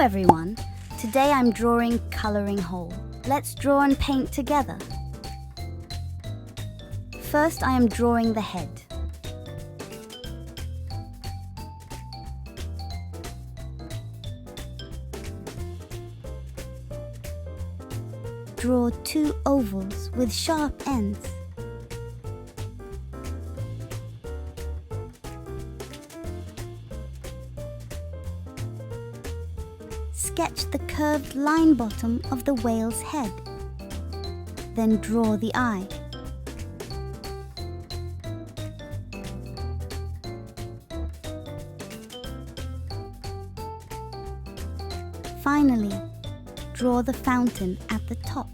everyone! Today I'm drawing Colouring Whole. Let's draw and paint together. First I am drawing the head. Draw 2 ovals with sharp ends. Sketch the curved line bottom of the whale's head. Then draw the eye. Finally, draw the fountain at the top.